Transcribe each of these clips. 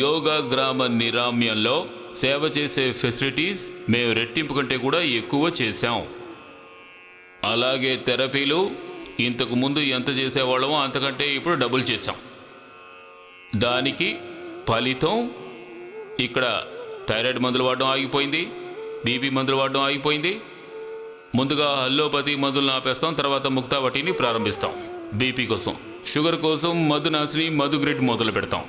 యోగా గ్రామ నిరామ్యంలో సేవ చేసే ఫెసిలిటీస్ మేము రెట్టింపు కంటే కూడా ఎక్కువ చేశాం. అలాగే థెరపీలు ఇంతకు ముందు ఎంత చేసేవాళ్ళమో అంతకంటే ఇప్పుడు డబుల్ చేశాం. దానికి ఫలితం ఇక్కడ థైరాయిడ్ మందులు వాడడం ఆగిపోయింది, బీపీ మందులు వాడడం ఆగిపోయింది. ముందుగా అల్లోపతి మందులను ఆపేస్తాం, తర్వాత ముక్తావటిని ప్రారంభిస్తాం. బీపీ కోసం, షుగర్ కోసం మధునాశిని మధు గ్రిడ్ మొదలు పెడతాం.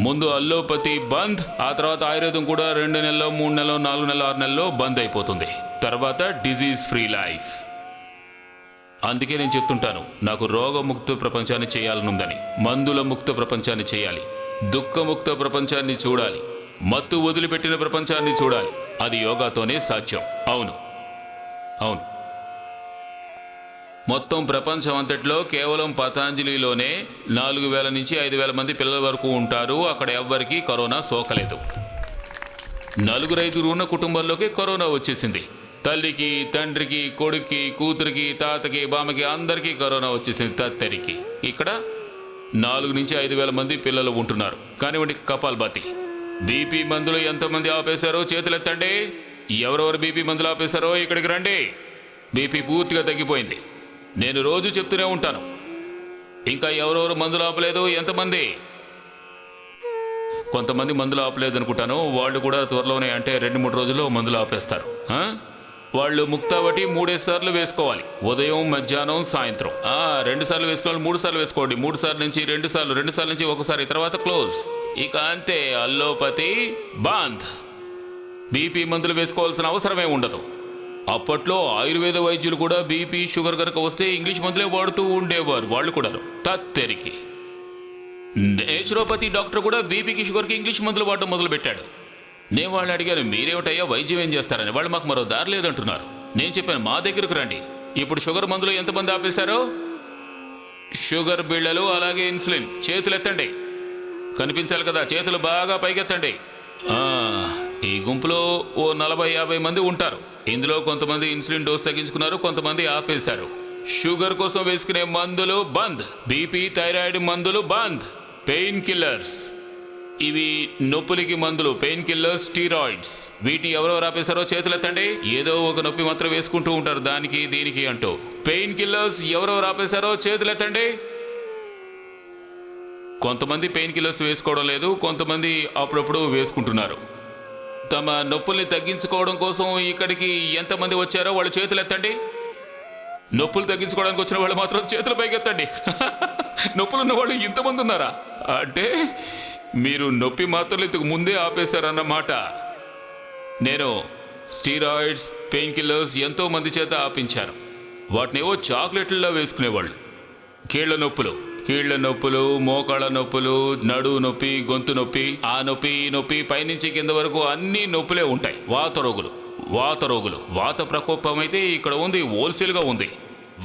ముందు అల్లోపతి బంద్, ఆ తర్వాత ఆయుర్వేదం కూడా 2 నెలల్లో 3 నెలల్లో 4 నెలల్లో 6 నెలల్లో బంద్ అయిపోతుంది. తర్వాత డిజీజ్ ఫ్రీ లైఫ్. అందుకే నేను చెప్తుంటాను, నాకు రోగముక్త ప్రపంచాన్ని చేయాలనుందని. మందుల ముక్త ప్రపంచాన్ని చేయాలి, దుఃఖముక్త ప్రపంచాన్ని చూడాలి, మత్తు వదిలిపెట్టిన ప్రపంచాన్ని చూడాలి. అది యోగాతోనే సాధ్యం. అవును అవును, మొత్తం ప్రపంచం అంతట్లో కేవలం పతాంజలిలోనే 4000 నుంచి 5000 మంది పిల్లల వరకు ఉంటారు. అక్కడ ఎవ్వరికీ కరోనా సోకలేదు. 4-5 ఉన్న కుటుంబాల్లోకి కరోనా వచ్చేసింది. తల్లికి, తండ్రికి, కొడుక్కి, కూతురికి, తాతకి, బామ్మకి అందరికీ కరోనా వచ్చేసింది. తత్తరికి ఇక్కడ 4 నుంచి 5000 మంది పిల్లలు ఉంటున్నారు. కానివ్వండి, కపాల్భాతి. బీపీ మందులు ఎంతమంది ఆపేశారో చేతులెత్తండి. ఎవరెవరు బీపీ మందులు ఆపేశారో ఇక్కడికి రండి. బీపీ పూర్తిగా తగ్గిపోయింది. నేను రోజు చెప్తూనే ఉంటాను. ఇంకా ఎవరెవరు మందులు ఆపలేదు ఎంతమంది? కొంతమంది మందులు ఆపలేదు అనుకుంటాను. వాళ్ళు కూడా త్వరలోనే, అంటే 2-3 రోజుల్లో మందులు ఆపేస్తారు. వాళ్ళు ముక్తావటి 3 సార్లు వేసుకోవాలి. ఉదయం, మధ్యాహ్నం, సాయంత్రం. 2 సార్లు వేసుకోవాలి, 3 సార్లు వేసుకోండి. 3 సార్లు నుంచి 2 సార్లు, 2 సార్లు నుంచి 1 సారి, తర్వాత క్లోజ్. ఇక అంతే, అల్లోపతి బంద్. బీపీ మందులు వేసుకోవాల్సిన అవసరమే ఉండదు. అప్పట్లో ఆయుర్వేద వైద్యులు కూడా బీపీ, షుగర్ కనుక వస్తే ఇంగ్లీష్ మందులే వాడుతూ ఉండేవారు. వాళ్ళు కూడా తత్తెరికి. నేచురోపతి డాక్టర్ కూడా బీపీకి, షుగర్కి ఇంగ్లీష్ మందులు వాడటం మొదలుపెట్టాడు. నేను వాళ్ళని అడిగాను, మీరేమిటయ్యా వైద్యం ఏం చేస్తారని. వాళ్ళు మాకు మరో దారి లేదంటున్నారు. నేను చెప్పాను, మా దగ్గరకు రండి. ఇప్పుడు షుగర్ మందులు ఎంతమంది ఆపేశారో? షుగర్ బిళ్ళలు, అలాగే ఇన్సులిన్. చేతులు ఎత్తండి. కనిపించాలి కదా, చేతులు బాగా పైకెత్తండి. ఈ గుంపులో ఓ 40-50 మంది ఉంటారు. ఇందులో కొంతమంది ఇన్సులిన్ డోస్ తగ్గించుకున్నారు, కొంతమంది ఆపేశారు. షుగర్ కోసం వేసుకునే మందులు బంద్, బీపీ, థైరాయిడ్ మందులు బంద్. పెయిన్ కిల్లర్స్, ఇవి నొప్పులకి మందులు, పెయిన్ కిల్లర్స్, స్టీరాయిడ్స్. వీటిని ఎవరెవరు ఆపేశారో చేతులెత్తండి. ఏదో ఒక నొప్పి మాత్రం వేసుకుంటూ ఉంటారు, దానికి దీనికి అంటూ. పెయిన్ కిల్లర్స్ ఎవరెవరు ఆపేశారో చేతులెత్తండి. కొంతమంది పెయిన్ కిల్లర్స్ వేసుకోవడం లేదు, కొంతమంది అప్పుడప్పుడు వేసుకుంటున్నారు. తమ నొప్పుల్ని తగ్గించుకోవడం కోసం ఇక్కడికి ఎంతమంది వచ్చారో వాళ్ళు చేతులు ఎత్తండి. నొప్పులు తగ్గించుకోవడానికి వచ్చిన వాళ్ళు మాత్రం చేతులు పైకెత్తండి. నొప్పులున్న వాళ్ళు ఇంతమంది ఉన్నారా? అంటే మీరు నొప్పి మాత్రలు ఇంతకు ముందే ఆపేశారన్నమాట. నేను స్టీరాయిడ్స్, పెయిన్ కిల్లర్స్ ఎంతో మంది చేత ఆపించాను. వాటినేవో చాక్లెట్లలో వేసుకునేవాళ్ళు. కీళ్ల నొప్పులు, మోకాళ్ళ నొప్పులు, నడువు నొప్పి, గొంతు నొప్పి, ఆ నొప్పి, ఈ నొప్పి, పైనుంచి కింద వరకు అన్ని నొప్పులే ఉంటాయి. వాత రోగులు. వాత ప్రకోపం అయితే ఇక్కడ ఉంది, హోల్సేల్గా ఉంది.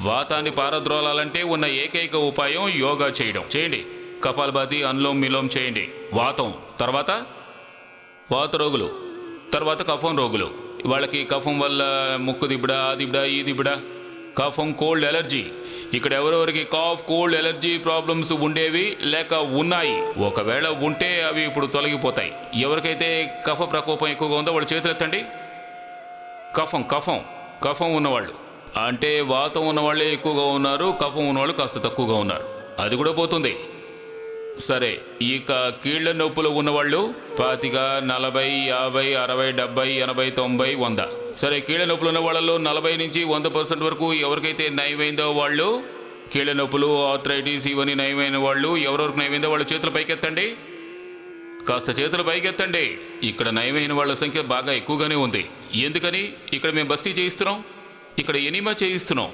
వాతాన్ని పారద్రోలాలంటే ఉన్న ఏకైక ఉపాయం యోగా చేయడం. చేయండి. కపాల్భాతి, అనులోమ్ విలోమ్ చేయండి. వాతం తర్వాత వాత రోగులు, తర్వాత కఫం రోగులు. వాళ్ళకి కఫం వల్ల ముక్కు దిబ్బడా, ఆ దిబ్బడా, ఈ దిబ్బడా, కఫం, కోల్డ్, ఎలర్జీ. ఇక్కడ ఎవరెవరికి కాఫ్, కోల్డ్, ఎలర్జీ ప్రాబ్లమ్స్ ఉండేవి లేక ఉన్నాయి, ఒకవేళ ఉంటే అవి ఇప్పుడు తొలగిపోతాయి. ఎవరికైతే కఫ ప్రకోపం ఎక్కువగా ఉందో వాళ్ళు చేతులు ఎత్తండి. కఫం ఉన్నవాళ్ళు, అంటే వాతం ఉన్నవాళ్ళే ఎక్కువగా ఉన్నారు, కఫం ఉన్నవాళ్ళు కాస్త తక్కువగా ఉన్నారు. అది కూడా పోతుంది. సరే, ఇక కీళ్ల నొప్పులు ఉన్నవాళ్ళు 25, 40, 50, 60, 70, 80, 90, 100. సరే, కీళ్ల నొప్పులు ఉన్న వాళ్ళలో 40 నుంచి 100% వరకు ఎవరికైతే నయమైందో వాళ్ళు, కీళ్ల నొప్పులు, ఆర్థరైటిస్ ఇవన్నీ నయమైన వాళ్ళు, ఎవరెవరికి నయమైందో వాళ్ళు చేతులు పైకెత్తండి. కాస్త చేతులు పైకెత్తండి. ఇక్కడ నయమైన వాళ్ళ సంఖ్య బాగా ఎక్కువగానే ఉంది. ఎందుకని? ఇక్కడ మేము బస్తీ చేయిస్తున్నాం, ఇక్కడ ఎనిమా చేయిస్తున్నాం,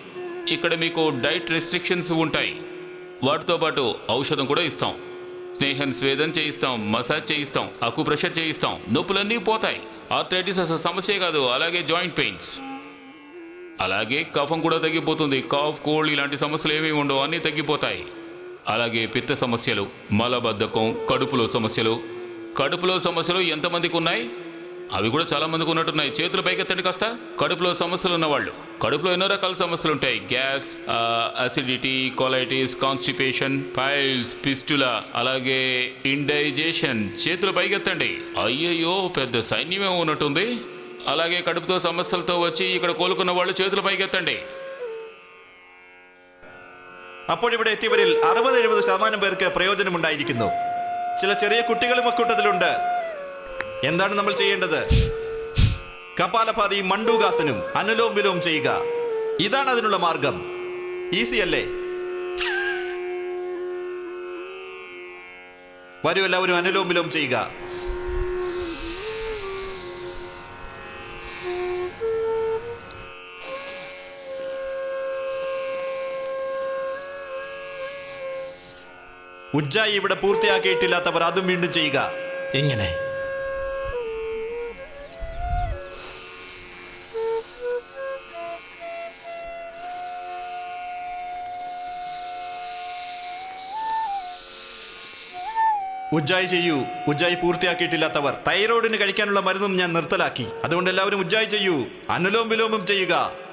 ఇక్కడ మీకు డైట్ రెస్ట్రిక్షన్స్ ఉంటాయి. వాటితో పాటు ఔషధం కూడా ఇస్తాం. స్నేహం స్వేదం చేయిస్తాం, మసాజ్ చేయిస్తాం, అకుప్రెషర్ చేయిస్తాం. నొప్పులన్నీ పోతాయి. ఆర్థరైటిస్ అసలు సమస్యే కాదు. అలాగే జాయింట్ పెయిన్స్, అలాగే కఫం కూడా తగ్గిపోతుంది. కాఫ్, కోల్డ్ ఇలాంటి సమస్యలు ఏమీ ఉండవు, అన్నీ తగ్గిపోతాయి. అలాగే పిత్త సమస్యలు, మలబద్ధకం, కడుపులో సమస్యలు ఎంతమందికి ఉన్నాయి? అవి కూడా చాలా మందికి ఉన్నట్టున్నాయి. చేతులు పైకెత్తండి కాస్త. కడుపులో సమస్యలు ఉన్నవాళ్ళు. కడుపులో ఎన్నో రకాల సమస్యలు ఉంటాయి. Gas, acidity, colitis, constipation, piles, పిస్టులా, అలాగే ఇండైజేషన్. చేతులు పైకెత్తండి. అయ్యయ్యో, పెద్ద సైన్యమే ఉన్నట్టుంది. అలాగే కడుపుతో സമസ്യలతో వచ్చి ఇక్కడ കോലുക്കുന്ന వాళ్ళు చేతులు പൈകെത്തണ്ടേ. അപ്പോൾ ഇവിടെ എത്തിയവരിൽ 60-70% പേർക്ക് പ്രയോജനമുണ്ടായിരിക്കുന്നു. ചില ചെറിയ കുട്ടികളും അക്കൂട്ടത്തിലുണ്ട്. എന്താണ് നമ്മൾ ചെയ്യേണ്ടത്? കപാലഭാതി, മണ്ഡൂകാസനും അനുലോം വിലോം ചെയ്യുക. ഇതാണ് അതിനുള്ള മാർഗം. ഈസി അല്ലേ? വരൂ, എല്ലാവരും അനുലോം വിലോം ചെയ്യുക. ഉജ്ജായി ഇവിടെ പൂർത്തിയാക്കിയിട്ടില്ലാത്തവർ അതും വീണ്ടും ചെയ്യുക. എങ്ങനെ? ഉജ്ജായി ചെയ്യൂ. ഉജ്ജായി പൂർത്തിയാക്കിയിട്ടില്ലാത്തവർ. തൈറോയിഡിന് കഴിക്കാനുള്ള മരുന്നും ഞാൻ നിർത്തലാക്കി. അതുകൊണ്ട് എല്ലാവരും ഉജ്ജായി ചെയ്യൂ. അനുലോം വിലോമം ചെയ്യുക.